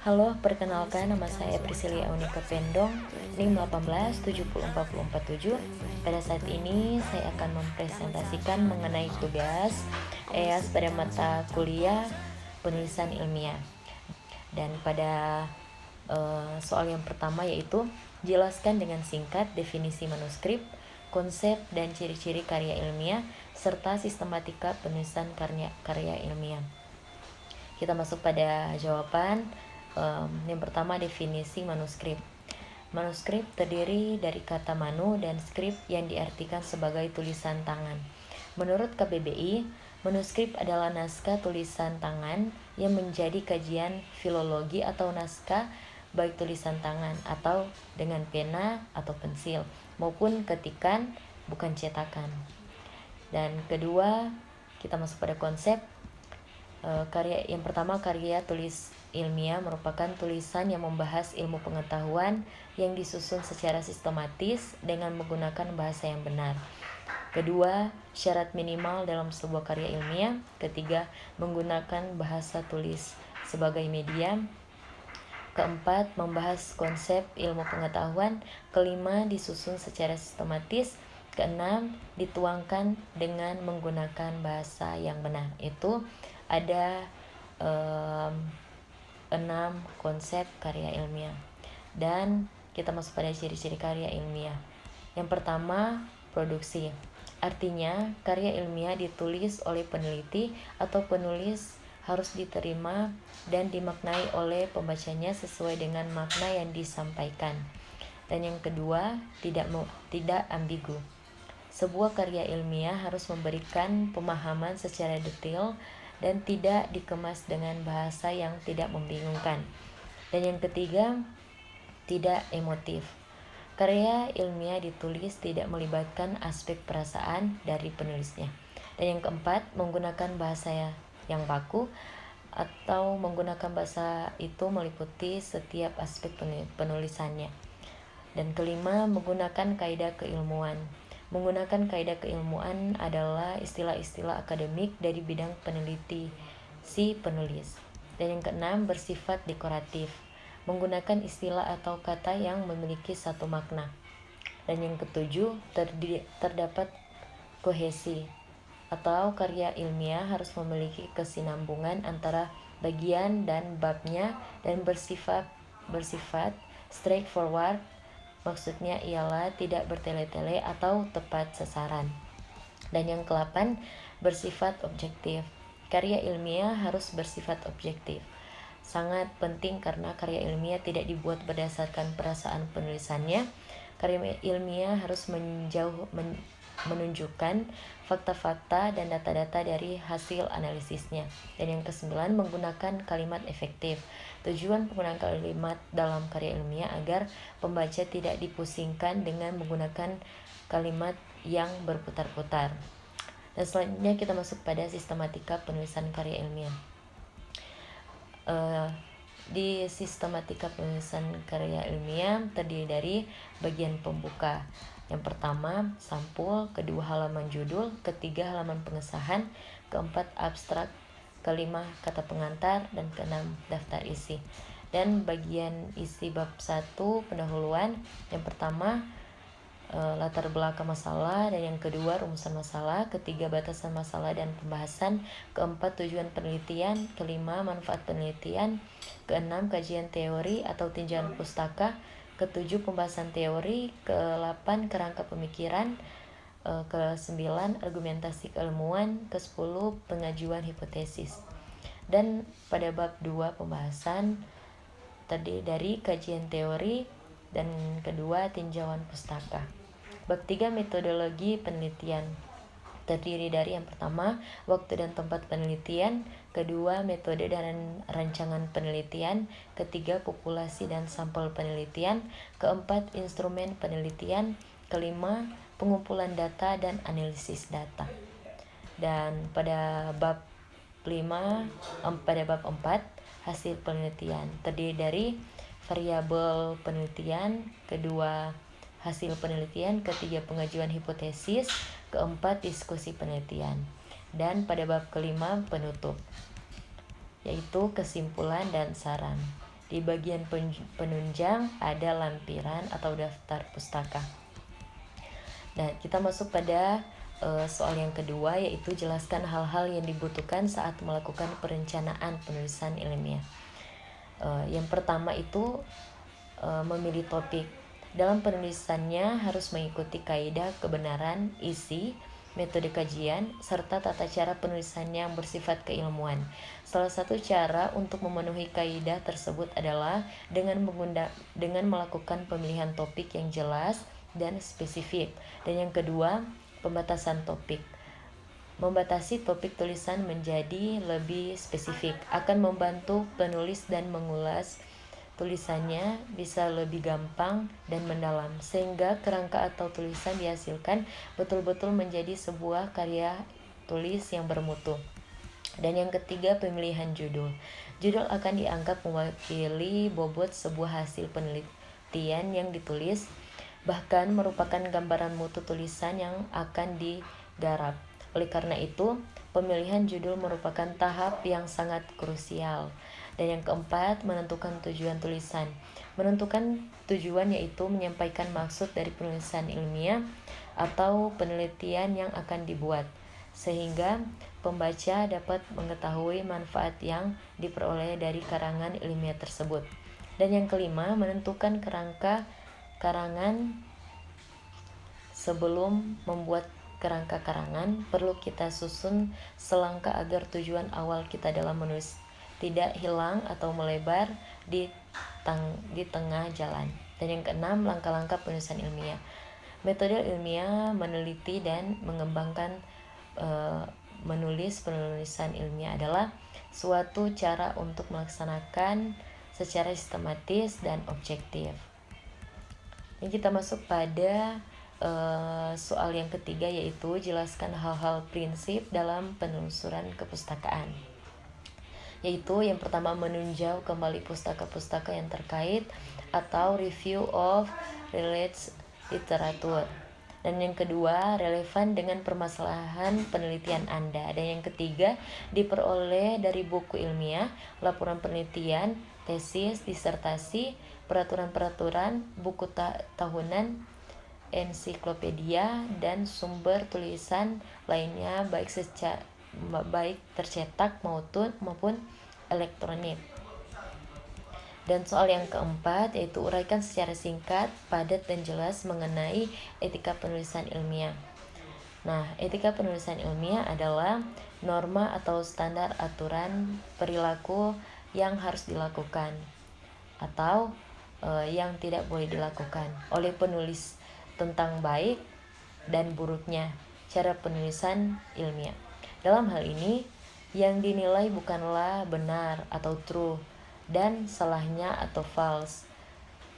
Halo, perkenalkan nama saya Priscilia Unika Pendong, NIM 1870447. Pada saat ini saya akan mempresentasikan mengenai tugas EAS pada mata kuliah penulisan ilmiah. Dan pada soal yang pertama yaitu jelaskan dengan singkat definisi manuskrip, konsep dan ciri-ciri karya ilmiah, serta sistematika penulisan karya ilmiah. Kita masuk pada jawaban. Yang pertama, definisi manuskrip. Manuskrip terdiri dari kata manu dan skrip yang diartikan sebagai tulisan tangan. Menurut KBBI, manuskrip adalah naskah tulisan tangan yang menjadi kajian filologi atau naskah baik tulisan tangan atau dengan pena atau pensil maupun ketikan, bukan cetakan. Dan kedua, kita masuk pada konsep. Yang pertama, karya tulis ilmiah merupakan tulisan yang membahas ilmu pengetahuan yang disusun secara sistematis dengan menggunakan bahasa yang benar. Kedua, syarat minimal dalam sebuah karya ilmiah. Ketiga, menggunakan bahasa tulis sebagai media. Keempat, membahas konsep ilmu pengetahuan. Kelima, disusun secara sistematis. Keenam, dituangkan dengan menggunakan bahasa yang benar. Itu ada 6 konsep karya ilmiah. Dan kita masuk pada ciri-ciri karya ilmiah. Yang pertama, produksi. Artinya, karya ilmiah ditulis oleh peneliti atau penulis harus diterima dan dimaknai oleh pembacanya sesuai dengan makna yang disampaikan. Dan yang kedua, tidak ambigu. Sebuah karya ilmiah harus memberikan pemahaman secara detail dan tidak dikemas dengan bahasa yang tidak membingungkan. Dan yang ketiga, tidak emotif. Karya ilmiah ditulis tidak melibatkan aspek perasaan dari penulisnya. Dan yang keempat, menggunakan bahasa yang baku atau menggunakan bahasa itu meliputi setiap aspek penulisannya. Dan kelima, menggunakan kaidah keilmuan. Menggunakan kaidah keilmuan adalah istilah-istilah akademik dari bidang peneliti si penulis. Dan yang keenam, bersifat dekoratif. Menggunakan istilah atau kata yang memiliki satu makna. Dan yang ketujuh, terdapat kohesi atau karya ilmiah harus memiliki kesinambungan antara bagian dan babnya dan bersifat straightforward. Maksudnya ialah tidak bertele-tele atau tepat sasaran. Dan yang ke-8, bersifat objektif. Karya ilmiah harus bersifat objektif. Sangat penting karena karya ilmiah tidak dibuat berdasarkan perasaan penulisannya. Karya ilmiah harus menunjukkan fakta-fakta dan data-data dari hasil analisisnya. Dan yang ke-9, menggunakan kalimat efektif. Tujuan penggunaan kalimat dalam karya ilmiah agar pembaca tidak dipusingkan dengan menggunakan kalimat yang berputar-putar. Dan selanjutnya kita masuk pada sistematika penulisan karya ilmiah. Di sistematika penulisan karya ilmiah terdiri dari bagian pembuka. Yang pertama, sampul. Kedua, halaman judul. Ketiga, halaman pengesahan. Keempat, abstrak. Kelima, kata pengantar. Dan keenam, daftar isi. Dan bagian isi bab 1, pendahuluan. Yang pertama, latar belakang masalah. Dan yang kedua, rumusan masalah. Ketiga, batasan masalah dan pembahasan. Keempat, tujuan penelitian. Kelima, manfaat penelitian. Keenam, kajian teori atau tinjauan pustaka. Ketujuh, pembahasan teori. Ke-8, kerangka pemikiran. Ke-9, argumentasi keilmuan. Ke-10, pengajuan hipotesis. Dan pada bab 2, pembahasan terdiri dari kajian teori dan kedua, tinjauan pustaka. Bab 3, metodologi penelitian. Terdiri dari yang pertama, waktu dan tempat penelitian. Kedua, metode dan rancangan penelitian. Ketiga, populasi dan sampel penelitian. Keempat, instrumen penelitian. Kelima, pengumpulan data dan analisis data. Dan pada bab 4, hasil penelitian. Terdiri dari variabel penelitian. Kedua, hasil penelitian. Ketiga, pengajuan hipotesis. Keempat, diskusi penelitian. Dan pada bab kelima, penutup. yaitu kesimpulan dan saran. Di bagian penunjang ada lampiran atau daftar pustaka. Nah, kita masuk pada soal yang kedua, yaitu jelaskan hal-hal yang dibutuhkan saat melakukan perencanaan penulisan ilmiah. Yang pertama itu memilih topik. Dalam penulisannya harus mengikuti kaidah kebenaran, isi, metode kajian, serta tata cara penulisan yang bersifat keilmuan. Salah satu cara untuk memenuhi kaidah tersebut adalah dengan melakukan pemilihan topik yang jelas dan spesifik. Dan yang kedua, pembatasan topik. Membatasi topik tulisan menjadi lebih spesifik akan membantu penulis dan mengulas tulisannya bisa lebih gampang dan mendalam, sehingga kerangka atau tulisan dihasilkan betul-betul menjadi sebuah karya tulis yang bermutu. Dan yang ketiga, pemilihan judul. Judul akan dianggap mewakili bobot sebuah hasil penelitian yang ditulis, bahkan merupakan gambaran mutu tulisan yang akan digarap. Oleh karena itu, pemilihan judul merupakan tahap yang sangat krusial. Dan yang keempat, menentukan tujuan tulisan. Menentukan tujuan yaitu menyampaikan maksud dari penulisan ilmiah atau penelitian yang akan dibuat, sehingga pembaca dapat mengetahui manfaat yang diperoleh dari karangan ilmiah tersebut. Dan yang kelima, menentukan kerangka karangan. Sebelum membuat kerangka karangan, perlu kita susun selangkah agar tujuan awal kita dalam menulis tidak hilang atau melebar di tengah jalan. Dan yang keenam, langkah-langkah penulisan ilmiah. Metode ilmiah meneliti dan mengembangkan penulisan ilmiah adalah suatu cara untuk melaksanakan secara sistematis dan objektif. Ini kita masuk pada soal yang ketiga, yaitu jelaskan hal-hal prinsip dalam penelusuran kepustakaan. Yaitu yang pertama, meninjau kembali pustaka-pustaka yang terkait atau review of related literature. Dan yang kedua, relevan dengan permasalahan penelitian Anda. Dan yang ketiga, diperoleh dari buku ilmiah, laporan penelitian, tesis, disertasi, peraturan-peraturan, buku tahunan, ensiklopedia, dan sumber tulisan lainnya baik tercetak maupun elektronik. Dan soal yang keempat, yaitu uraikan secara singkat, padat, dan jelas mengenai etika penulisan ilmiah. Nah, etika penulisan ilmiah adalah norma atau standar aturan perilaku yang harus dilakukan atau yang tidak boleh dilakukan oleh penulis tentang baik dan buruknya cara penulisan ilmiah. Dalam hal ini, yang dinilai bukanlah benar atau true dan salahnya atau false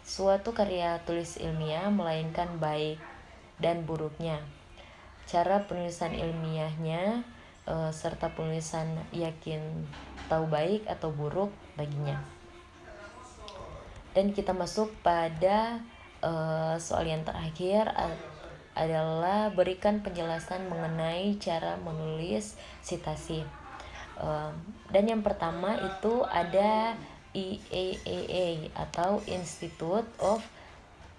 suatu karya tulis ilmiah, melainkan baik dan buruknya, cara penulisan ilmiahnya, serta penulisan yakin tahu baik atau buruk baginya. Dan kita masuk pada soal yang terakhir adalah berikan penjelasan mengenai cara menulis citasi. Dan yang pertama itu ada IAEA atau Institute of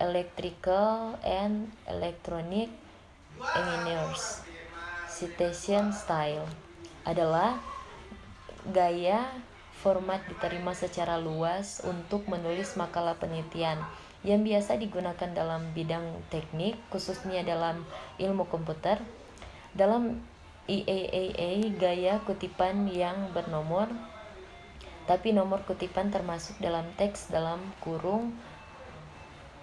Electrical and Electronic Engineers. Citation style adalah gaya format diterima secara luas untuk menulis makalah penelitian yang biasa digunakan dalam bidang teknik, khususnya dalam ilmu komputer. Dalam IAEA, gaya kutipan yang bernomor, tapi nomor kutipan termasuk dalam teks dalam kurung,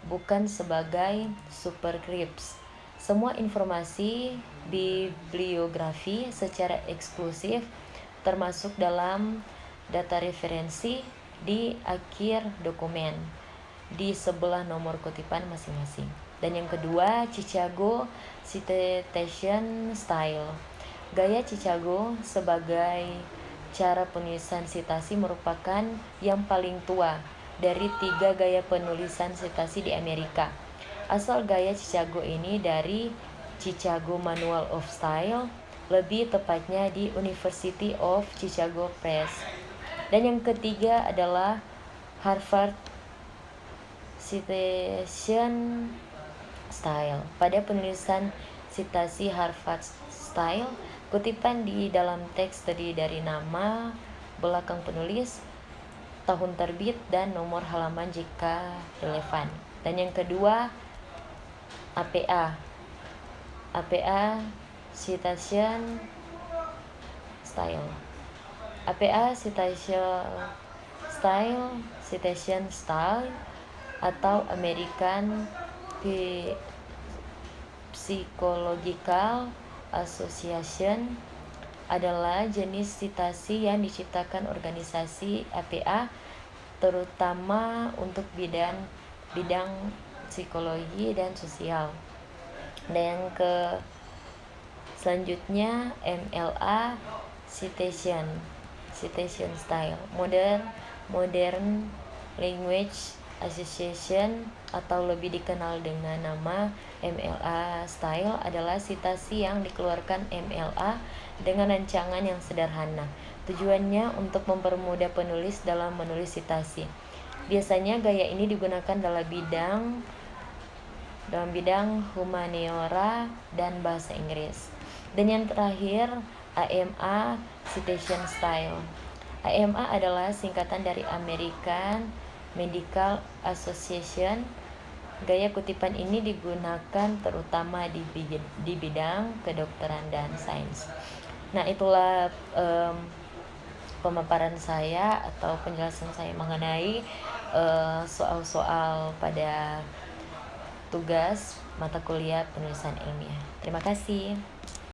bukan sebagai superscripts. Semua informasi bibliografi secara eksklusif termasuk dalam data referensi di akhir dokumen di sebelah nomor kutipan masing-masing. Dan yang kedua, Chicago citation style. Gaya Chicago sebagai cara penulisan citasi merupakan yang paling tua dari 3 gaya penulisan citasi di Amerika. Asal gaya Chicago ini dari Chicago Manual of Style, lebih tepatnya di University of Chicago Press. Dan yang ketiga adalah Harvard Citation Style. Pada penulisan citasi Harvard Style, kutipan di dalam teks terdiri dari nama, belakang penulis, tahun terbit, dan nomor halaman jika relevan. Dan yang kedua, APA Citation Style. APA Citation Style atau American Psychological Association adalah jenis citasi yang diciptakan organisasi APA terutama untuk bidang psikologi dan sosial. Dan yang selanjutnya MLA Citation Style, Modern Language Association atau lebih dikenal dengan nama MLA Style adalah citasi yang dikeluarkan MLA dengan rancangan yang sederhana. Tujuannya untuk mempermudah penulis dalam menulis citasi. Biasanya gaya ini digunakan dalam bidang humaniora dan bahasa Inggris. Dan yang terakhir, AMA Citation Style. AMA adalah singkatan dari American Medical Association. Gaya kutipan ini digunakan terutama di bidang kedokteran dan sains. Nah, itulah pemaparan saya atau penjelasan saya mengenai soal-soal pada tugas mata kuliah penulisan ilmiah. Terima kasih.